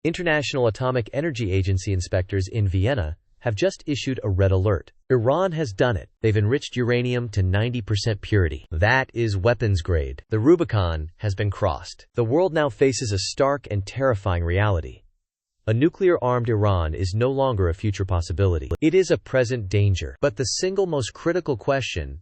International Atomic Energy Agency inspectors in Vienna have just issued a red alert. Iran has done it. They've enriched uranium to 90% purity. That is weapons grade. The Rubicon has been crossed. The world now faces a stark and terrifying reality. A nuclear-armed Iran is no longer a future possibility. It is a present danger. But the single most critical question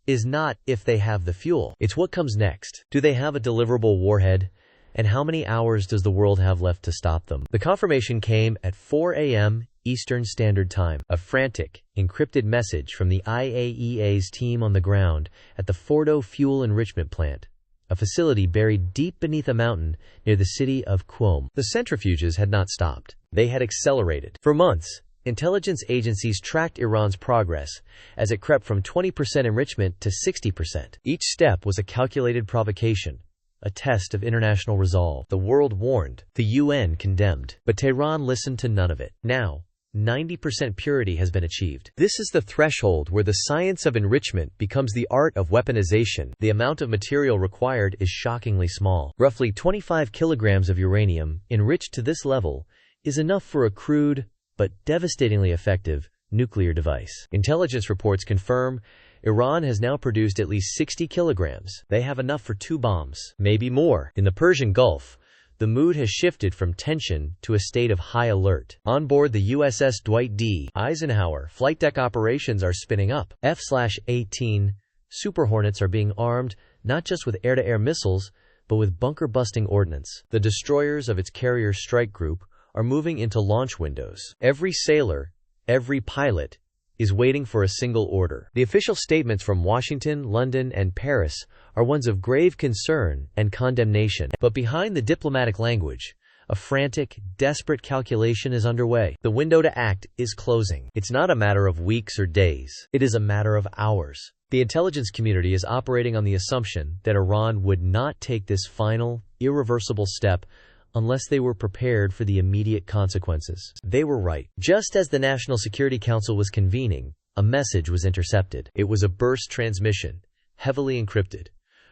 is not if they have the fuel. It's what comes next. Do they have a deliverable warhead? And how many hours does the world have left to stop them? The confirmation came at 4 a.m. Eastern Standard Time. A frantic, encrypted message from the IAEA's team on the ground at the Fordo fuel enrichment plant, a facility buried deep beneath a mountain near the city of Qom. The centrifuges had not stopped. They had accelerated. For months, intelligence agencies tracked Iran's progress as it crept from 20% enrichment to 60%. Each step was a calculated provocation, a test of international resolve. The world warned. The UN condemned. But Tehran listened to none of it. Now, 90% purity has been achieved. This is the threshold where the science of enrichment becomes the art of weaponization. The amount of material required is shockingly small. Roughly 25 kilograms of uranium, enriched to this level, is enough for a crude, but devastatingly effective, nuclear device. Intelligence reports confirm Iran has now produced at least 60 kilograms. They have enough for 2 bombs, maybe more. In the Persian Gulf, the mood has shifted from tension to a state of high alert. On board the USS Dwight D. Eisenhower, flight deck operations are spinning up. F-18 Super Hornets are being armed not just with air-to-air missiles, but with bunker-busting ordnance. The destroyers of its carrier strike group are moving into launch windows. Every sailor, every pilot, is waiting for a single order. The official statements from Washington, London, and Paris are ones of grave concern and condemnation. But behind the diplomatic language, a frantic, desperate calculation is underway. The window to act is closing. It's not a matter of weeks or days. It is a matter of hours. The intelligence community is operating on the assumption that Iran would not take this final, irreversible step unless they were prepared for the immediate consequences. They were right. Just as the National Security Council was convening, a message was intercepted. It was a burst transmission, heavily encrypted,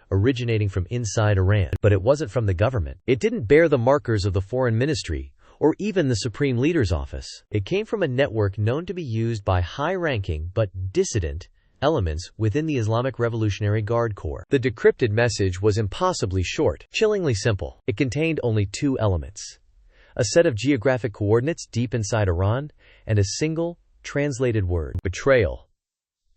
originating from inside Iran. But it wasn't from the government. It didn't bear the markers of the foreign ministry or even the Supreme Leader's office. It came from a network known to be used by high-ranking but dissident elements within the Islamic Revolutionary Guard Corps. The decrypted message was impossibly short, chillingly simple. It contained only 2 elements: a set of geographic coordinates deep inside Iran, and a single, translated word: betrayal.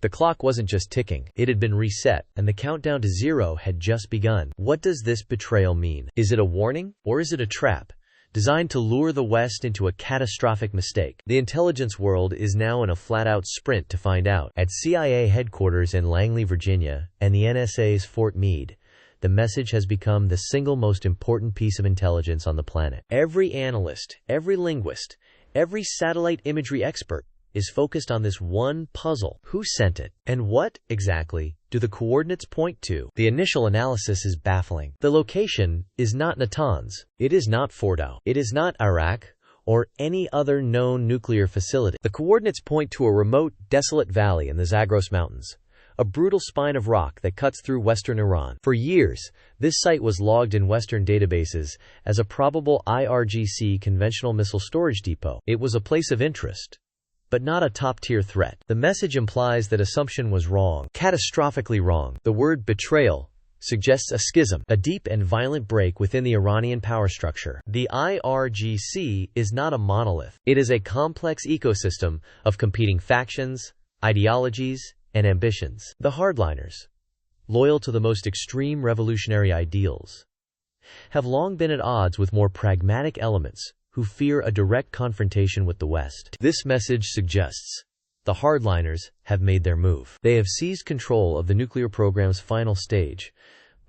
The clock wasn't just ticking, it had been reset, and the countdown to 0 had just begun. What does this betrayal mean? Is it a warning, or is it a trap, designed to lure the West into a catastrophic mistake? The intelligence world is now in a flat-out sprint to find out. At CIA headquarters in Langley, Virginia, and the NSA's Fort Meade, the message has become the single most important piece of intelligence on the planet. Every analyst, every linguist, every satellite imagery expert is focused on this one puzzle. Who sent it? And what, exactly, do the coordinates point to? The initial analysis is baffling. The location is not Natanz. It is not Fordo. It is not Iraq or any other known nuclear facility. The coordinates point to a remote, desolate valley in the Zagros Mountains, a brutal spine of rock that cuts through western Iran. For years, this site was logged in Western databases as a probable IRGC conventional missile storage depot. It was a place of interest, but not a top-tier threat. The message implies that assumption was wrong, catastrophically wrong. The word betrayal suggests a schism, a deep and violent break within the Iranian power structure. The IRGC is not a monolith. It is a complex ecosystem of competing factions, ideologies, and ambitions. The hardliners, loyal to the most extreme revolutionary ideals, have long been at odds with more pragmatic elements who fear a direct confrontation with the West. This message suggests the hardliners have made their move. They have seized control of the nuclear program's final stage,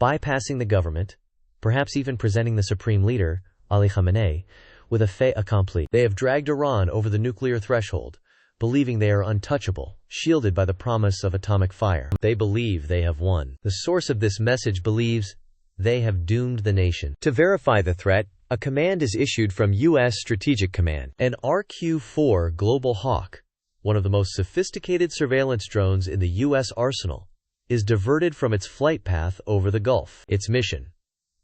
bypassing the government, perhaps even presenting the supreme leader, Ali Khamenei, with a fait accompli. They have dragged Iran over the nuclear threshold, believing they are untouchable, shielded by the promise of atomic fire. They believe they have won. The source of this message believes they have doomed the nation. To verify the threat, a command is issued from U.S. Strategic Command. An RQ-4 Global Hawk, one of the most sophisticated surveillance drones in the U.S. arsenal, is diverted from its flight path over the Gulf. Its mission: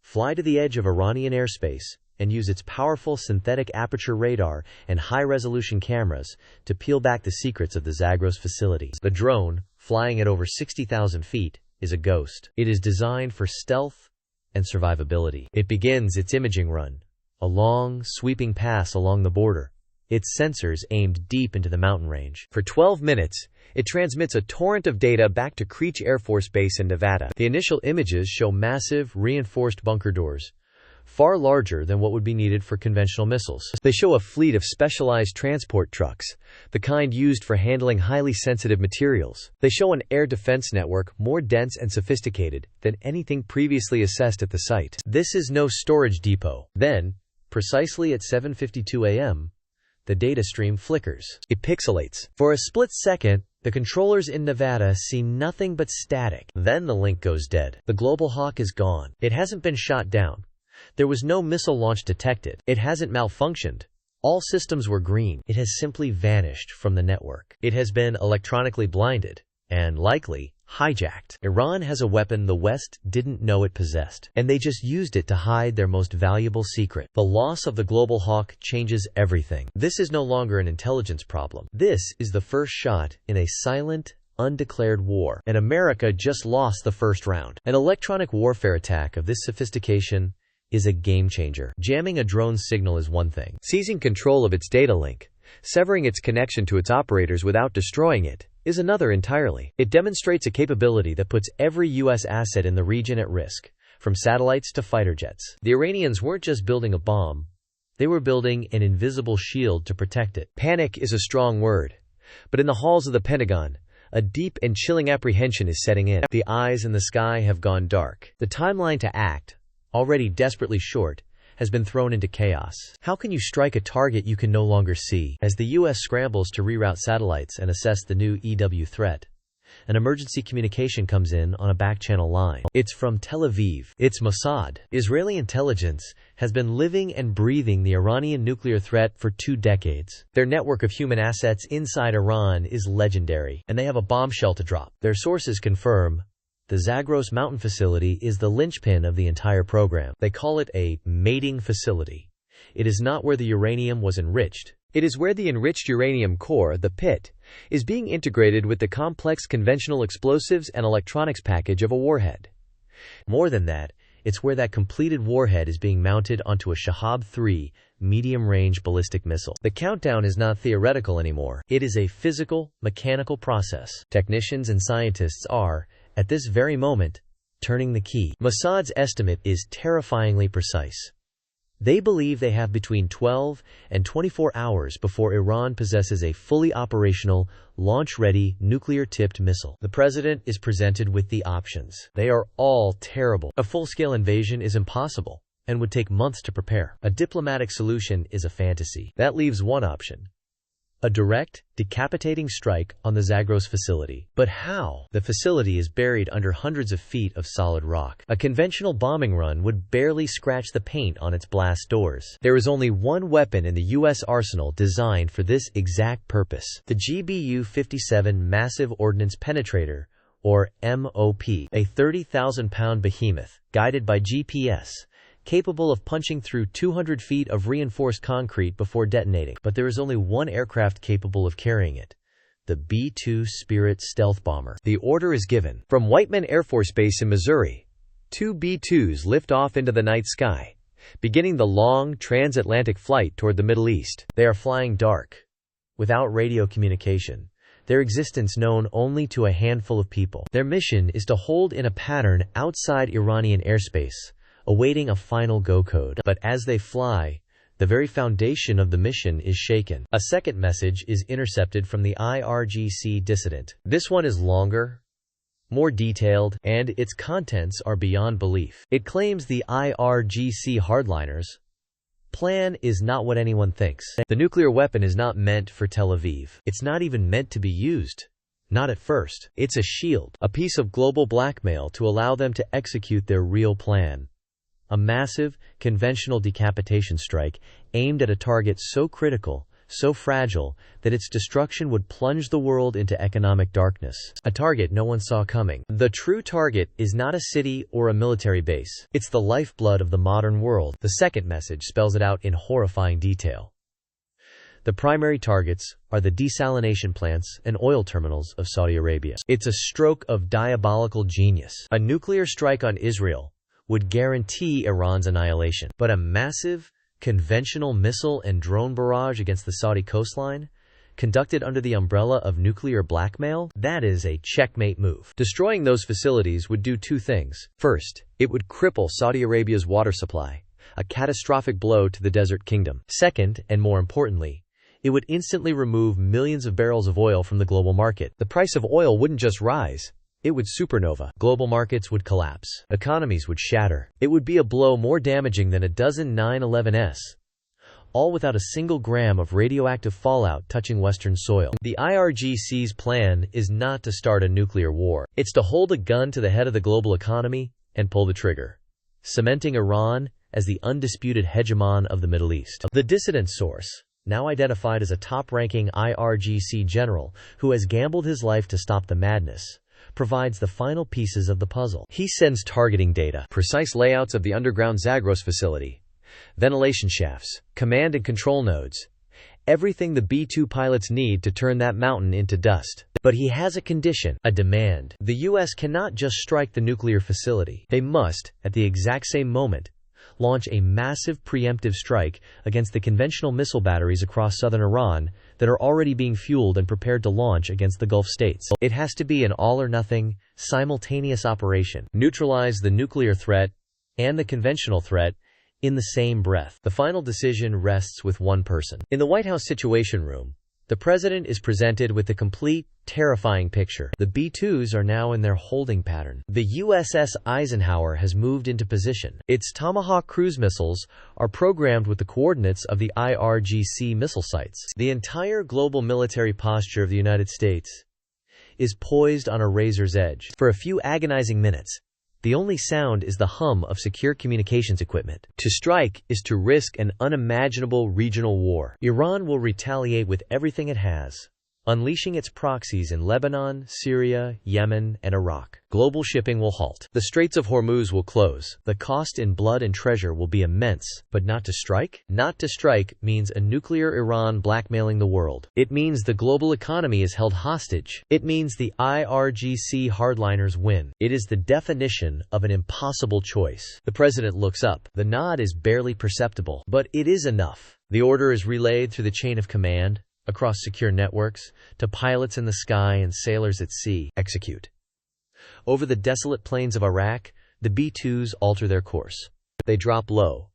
fly to the edge of Iranian airspace and use its powerful synthetic aperture radar and high-resolution cameras to peel back the secrets of the Zagros facility. The drone, flying at over 60,000 feet, is a ghost. It is designed for stealth and survivability. It begins its imaging run, a long, sweeping pass along the border, its sensors aimed deep into the mountain range. For 12 minutes, it transmits a torrent of data back to Creech Air Force Base in Nevada. The initial images show massive, reinforced bunker doors, far larger than what would be needed for conventional missiles. They show a fleet of specialized transport trucks, the kind used for handling highly sensitive materials. They show an air defense network more dense and sophisticated than anything previously assessed at the site. This is no storage depot. Then, precisely at 7:52 a.m., the data stream flickers. It pixelates. For a split second, the controllers in Nevada see nothing but static. Then the link goes dead. The Global Hawk is gone. It hasn't been shot down. There was no missile launch detected. It hasn't malfunctioned. All systems were green. It has simply vanished from the network. It has been electronically blinded and, likely, hijacked. Iran has a weapon the West didn't know it possessed, and they just used it to hide their most valuable secret. The loss of the Global Hawk changes everything. This is no longer an intelligence problem. This is the first shot in a silent, undeclared war, and America just lost the first round. An electronic warfare attack of this sophistication is a game-changer. Jamming a drone's signal is one thing. Seizing control of its data link, severing its connection to its operators without destroying it, is another entirely. It demonstrates a capability that puts every U.S. asset in the region at risk, from satellites to fighter jets. The Iranians weren't just building a bomb, they were building an invisible shield to protect it. Panic is a strong word, but in the halls of the Pentagon, a deep and chilling apprehension is setting in. The eyes in the sky have gone dark. The timeline to act, already desperately short, has been thrown into chaos. How can you strike a target you can no longer see? As the U.S. scrambles to reroute satellites and assess the new EW threat, an emergency communication comes in on a back-channel line. It's from Tel Aviv. It's Mossad. Israeli intelligence has been living and breathing the Iranian nuclear threat for 2 decades. Their network of human assets inside Iran is legendary, and they have a bombshell to drop. Their sources confirm the Zagros Mountain facility is the linchpin of the entire program. They call it a mating facility. It is not where the uranium was enriched. It is where the enriched uranium core, the pit, is being integrated with the complex conventional explosives and electronics package of a warhead. More than that, it's where that completed warhead is being mounted onto a Shahab-3 medium-range ballistic missile. The countdown is not theoretical anymore. It is a physical, mechanical process. Technicians and scientists are, at this very moment, turning the key. Mossad's estimate is terrifyingly precise. They believe they have between 12 and 24 hours before Iran possesses a fully operational, launch-ready, nuclear-tipped missile. The president is presented with the options. They are all terrible. A full-scale invasion is impossible and would take months to prepare. A diplomatic solution is a fantasy. That leaves one option: a direct, decapitating strike on the Zagros facility. But how? The facility is buried under hundreds of feet of solid rock. A conventional bombing run would barely scratch the paint on its blast doors. There is only one weapon in the U.S. arsenal designed for this exact purpose: the GBU-57 Massive Ordnance Penetrator, or MOP, a 30,000-pound behemoth, guided by GPS, capable of punching through 200 feet of reinforced concrete before detonating. But there is only one aircraft capable of carrying it: the B-2 Spirit stealth bomber. The order is given. From Whiteman Air Force Base in Missouri, 2 B-2s lift off into the night sky, beginning the long transatlantic flight toward the Middle East. They are flying dark, without radio communication, their existence known only to a handful of people. Their mission is to hold in a pattern outside Iranian airspace, awaiting a final go code. But as they fly, the very foundation of the mission is shaken. A second message is intercepted from the IRGC dissident. This one is longer, more detailed, and its contents are beyond belief. It claims the IRGC hardliners' plan is not what anyone thinks. The nuclear weapon is not meant for Tel Aviv. It's not even meant to be used. Not at first. It's a shield, a piece of global blackmail to allow them to execute their real plan: a massive, conventional decapitation strike aimed at a target so critical so fragile that its destruction would plunge the world into economic darkness. A target no one saw coming. The true target is not a city or a military base. It's the lifeblood of the modern world. The second message spells it out in horrifying detail. The primary targets are the desalination plants and oil terminals of Saudi Arabia. It's a stroke of diabolical genius. A nuclear strike on Israel would guarantee Iran's annihilation. But a massive, conventional missile and drone barrage against the Saudi coastline, conducted under the umbrella of nuclear blackmail, that is a checkmate move. Destroying those facilities would do two things. First, it would cripple Saudi Arabia's water supply, a catastrophic blow to the desert kingdom. Second, and more importantly, it would instantly remove millions of barrels of oil from the global market. The price of oil wouldn't just rise, it would supernova. Global markets would collapse. Economies would shatter. It would be a blow more damaging than a dozen 9/11s, all without a single gram of radioactive fallout touching Western soil. The IRGC's plan is not to start a nuclear war. It's to hold a gun to the head of the global economy and pull the trigger, cementing Iran as the undisputed hegemon of the Middle East. The dissident source, now identified as a top-ranking IRGC general who has gambled his life to stop the madness, provides the final pieces of the puzzle. He sends targeting data, precise layouts of the underground Zagros facility, ventilation shafts, command and control nodes, everything the B-2 pilots need to turn that mountain into dust. But he has a condition, a demand. The U.S. cannot just strike the nuclear facility. They must, at the exact same moment, launch a massive preemptive strike against the conventional missile batteries across southern Iran that are already being fueled and prepared to launch against the Gulf states. It has to be an all-or-nothing, simultaneous operation. Neutralize the nuclear threat and the conventional threat in the same breath. The final decision rests with one person. In the White House Situation Room, the president is presented with the complete, terrifying picture. The B-2s are now in their holding pattern. The USS Eisenhower has moved into position. Its Tomahawk cruise missiles are programmed with the coordinates of the IRGC missile sites. The entire global military posture of the United States is poised on a razor's edge. For a few agonizing minutes, the only sound is the hum of secure communications equipment. To strike is to risk an unimaginable regional war. Iran will retaliate with everything it has, unleashing its proxies in Lebanon, Syria, Yemen, and Iraq. Global shipping will halt. The Straits of Hormuz will close. The cost in blood and treasure will be immense. But not to strike? Not to strike means a nuclear Iran blackmailing the world. It means the global economy is held hostage. It means the IRGC hardliners win. It is the definition of an impossible choice. The president looks up. The nod is barely perceptible, but it is enough. The order is relayed through the chain of command, across secure networks, to pilots in the sky and sailors at sea. Execute. Over the desolate plains of Iraq, the B-2s alter their course. They drop low,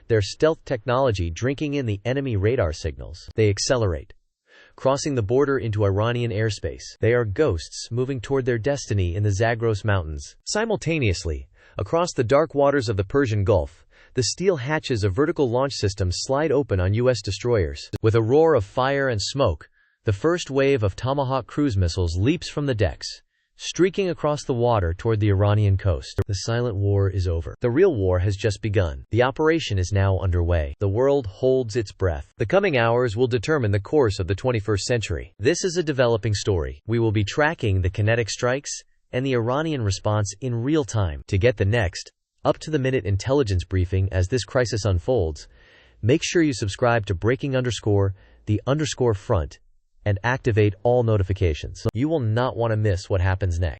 their stealth technology drinking in the enemy radar signals. They accelerate, crossing the border into Iranian airspace. They are ghosts moving toward their destiny in the Zagros Mountains. Simultaneously, across the dark waters of the Persian Gulf, the steel hatches of vertical launch systems slide open on U.S. destroyers. With a roar of fire and smoke, the first wave of Tomahawk cruise missiles leaps from the decks, streaking across the water toward the Iranian coast. The silent war is over. The real war has just begun. The operation is now underway. The world holds its breath. The coming hours will determine the course of the 21st century. This is a developing story. We will be tracking the kinetic strikes and the Iranian response in real time. To get the next up-to-the-minute intelligence briefing as this crisis unfolds, make sure you subscribe to Breaking_the_front and activate all notifications. You will not want to miss what happens next.